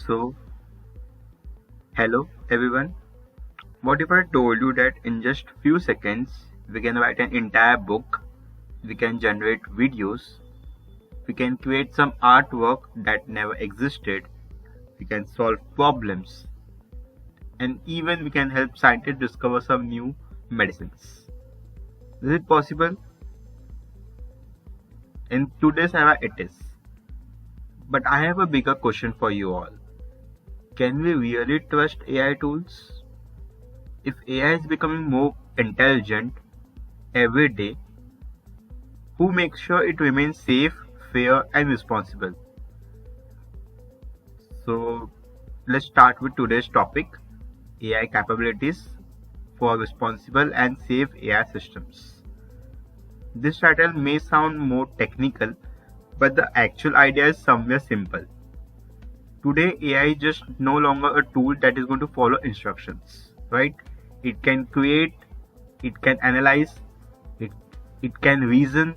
So, hello everyone. What if I told you that in just few seconds we can write an entire book, we can generate videos, we can create some artwork that never existed, we can solve problems, and even we can help scientists discover some new medicines. Is it possible? In today's era it is. But I have a bigger question for you all. Can we really trust AI tools? If AI is becoming more intelligent every day, who makes sure it remains safe, fair, and responsible? So, let's start with today's topic, AI capabilities for responsible and safe AI systems. This title may sound more technical, but the actual idea is somewhere simple. Today, AI is just no longer a tool that is going to follow instructions, right? It can create, it can analyze, it, it can reason,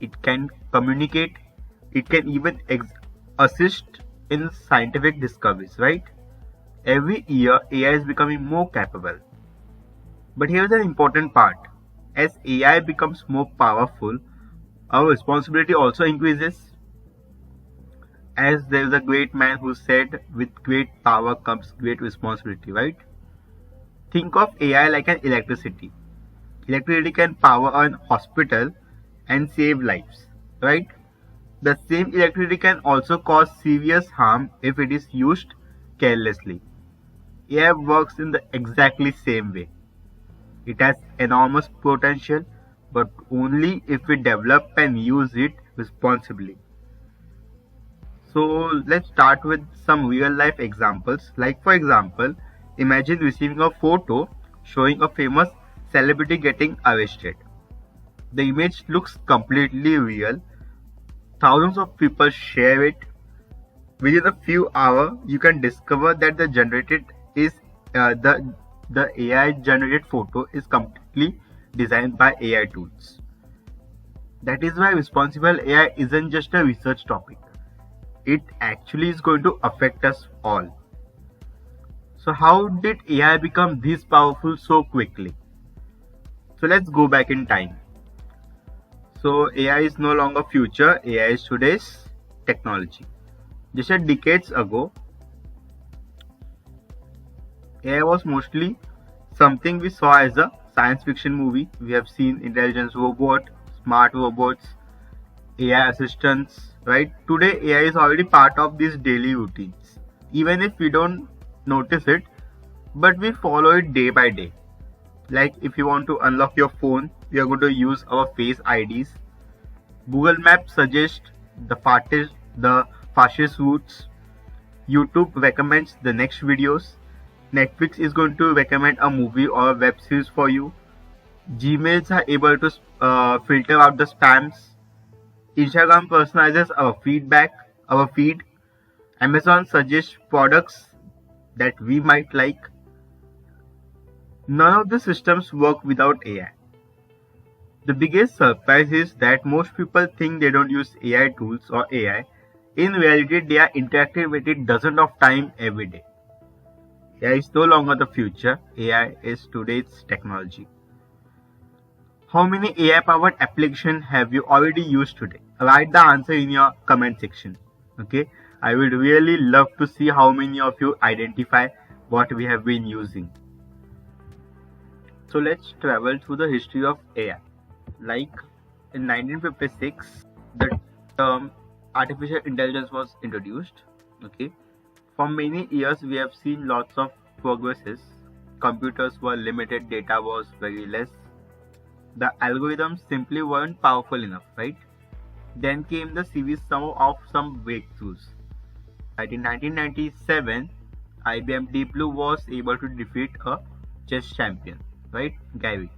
it can communicate, it can even assist in scientific discoveries, right? Every year, AI is becoming more capable. But here's an important part. As AI becomes more powerful, our responsibility also increases. As there's a great man who said, with great power comes great responsibility, right? Think of AI like an electricity. Electricity can power a hospital and save lives, right? The same electricity can also cause serious harm if it is used carelessly. AI works in the exactly same way. It has enormous potential, but only if we develop and use it responsibly. So let's start with some real life examples. Like for example, imagine receiving a photo showing a famous celebrity getting arrested. The image looks completely real. Thousands of people share it. Within a few hours, you can discover that the AI generated photo is completely designed by AI tools. That is why responsible AI isn't just a research topic. It actually is going to affect us all. So how did AI become this powerful so quickly? So let's go back in time. So AI is no longer future, AI is today's technology. Just a decades ago, AI was mostly something we saw as a science fiction movie. We have seen intelligent robot, smart robots, AI assistants, right? Today AI is already part of these daily routines. Even if we don't notice it, but we follow it day by day. Like if you want to unlock your phone, we are going to use our face IDs. Google Maps suggests the fastest routes. YouTube recommends the next videos. Netflix is going to recommend a movie or a web series for you. Gmails are able to filter out the spams. Instagram personalizes our feed. Amazon suggests products that we might like. None of the systems work without AI. The biggest surprise is that most people think they don't use AI tools or AI. In reality, they are interacting with it dozens of times every day. AI is no longer the future, AI is today's technology. How many AI powered applications have you already used today? Write the answer in your comment section. Okay, I would really love to see how many of you identify what we have been using. So let's travel through the history of AI. Like in 1956, the term artificial intelligence was introduced. Okay, for many years we have seen lots of progresses. Computers were limited, data was very less. The algorithms simply weren't powerful enough, right? Then came the series of some breakthroughs. Right, in 1997, IBM Deep Blue was able to defeat a chess champion, right, Gary.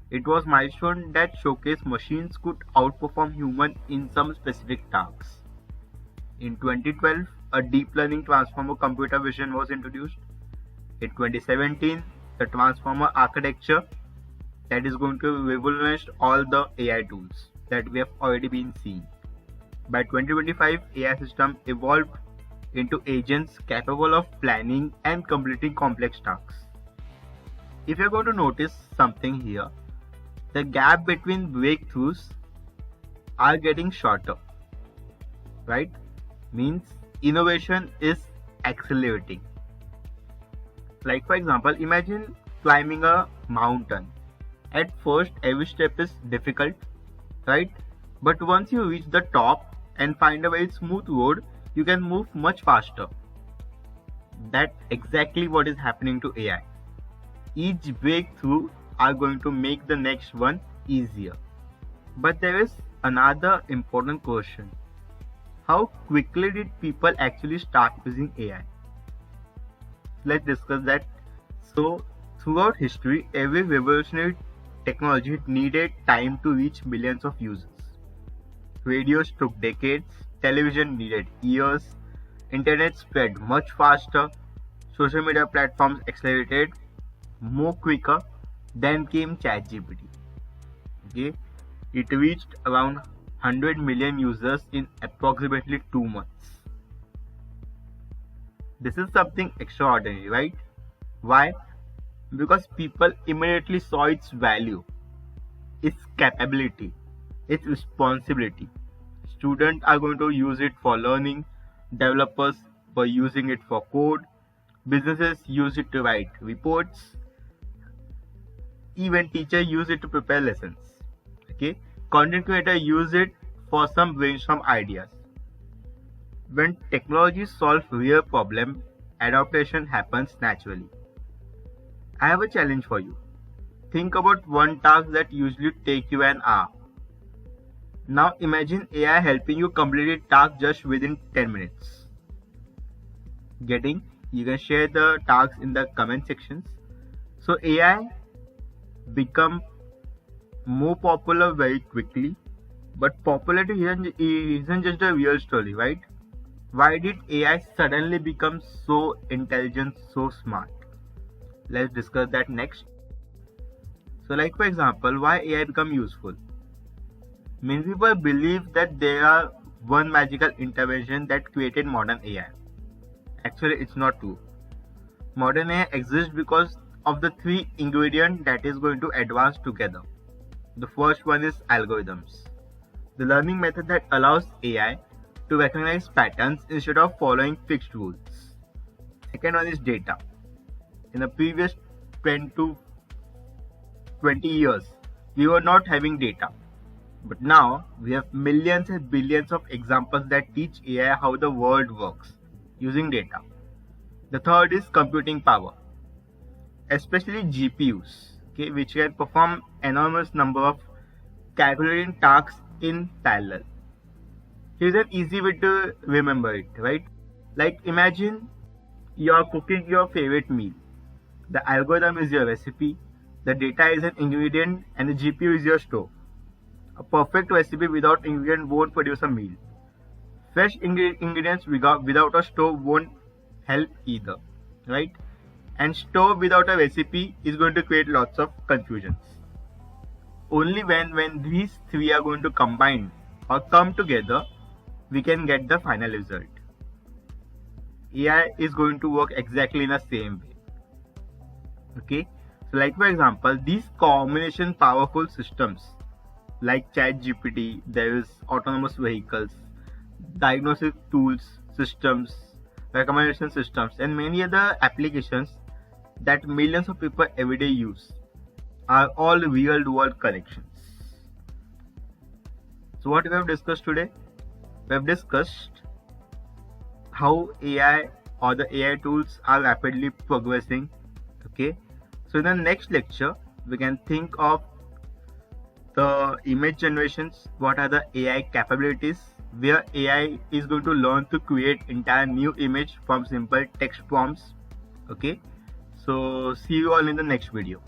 It was milestone that showcased machines could outperform humans in some specific tasks. In 2012, a deep learning transformer computer vision was introduced. In 2017, the transformer architecture that is going to revolutionize all the AI tools that we have already been seeing. By 2025, AI system evolved into agents capable of planning and completing complex tasks. If you're going to notice something here, the gap between breakthroughs are getting shorter, right? Means innovation is accelerating. Like for example, imagine climbing a mountain. At first, every step is difficult, right? But once you reach the top and find a very smooth road, you can move much faster. That's exactly what is happening to AI. Each breakthrough are going to make the next one easier. But there is another important question. How quickly did people actually start using AI? Let's discuss that. So, throughout history, every revolutionary technology needed time to reach millions of users. Radios took decades, television needed years, internet spread much faster, social media platforms accelerated more quicker. Then came ChatGPT. Okay, it reached around 100 million users in approximately 2 months. This is something extraordinary, right? Why? Because people immediately saw its value, its capability, its responsibility. Students are going to use it for learning, developers were using it for code, businesses use it to write reports, even teachers use it to prepare lessons. Okay, content creator use it for some brainstorm ideas. When technology solves real problem, adaptation happens naturally. I have a challenge for you. Think about one task that usually takes you an hour. Now imagine AI helping you complete a task just within 10 minutes. Getting? You can share the tasks in the comment sections. So AI become more popular very quickly, but popularity isn't just a real story, right? Why did AI suddenly become so intelligent, so smart? Let's discuss that next. So like for example, why AI become useful? Many people believe that there are one magical intervention that created modern AI. Actually, it's not true. Modern AI exists because of the three ingredients that is going to advance together. The first one is algorithms, the learning method that allows AI to recognize patterns instead of following fixed rules. Second one is data. In the previous 10 to 20 years, we were not having data. But now we have millions and billions of examples that teach AI how the world works using data. The third is computing power, especially GPUs, okay, which can perform enormous number of calculating tasks in parallel. Here's an easy way to remember it, right? Like imagine you're cooking your favorite meal. The algorithm is your recipe, the data is an ingredient, and the GPU is your stove. A perfect recipe without ingredient won't produce a meal. Fresh ingredients without a stove won't help either, right? And stove without a recipe is going to create lots of confusions. Only when these three are going to combine or come together, we can get the final result. AI is going to work exactly in the same way. Okay, so like for example, these combination powerful systems like ChatGPT, there is autonomous vehicles, diagnostic tools, systems, recommendation systems, and many other applications that millions of people every day use are all real world connections. So what we have discussed today? We have discussed how AI or the AI tools are rapidly progressing. Okay, so in the next lecture we can think of the image generations, what are the AI capabilities, where AI is going to learn to create entire new image from simple text prompts. Okay, so see you all in the next video.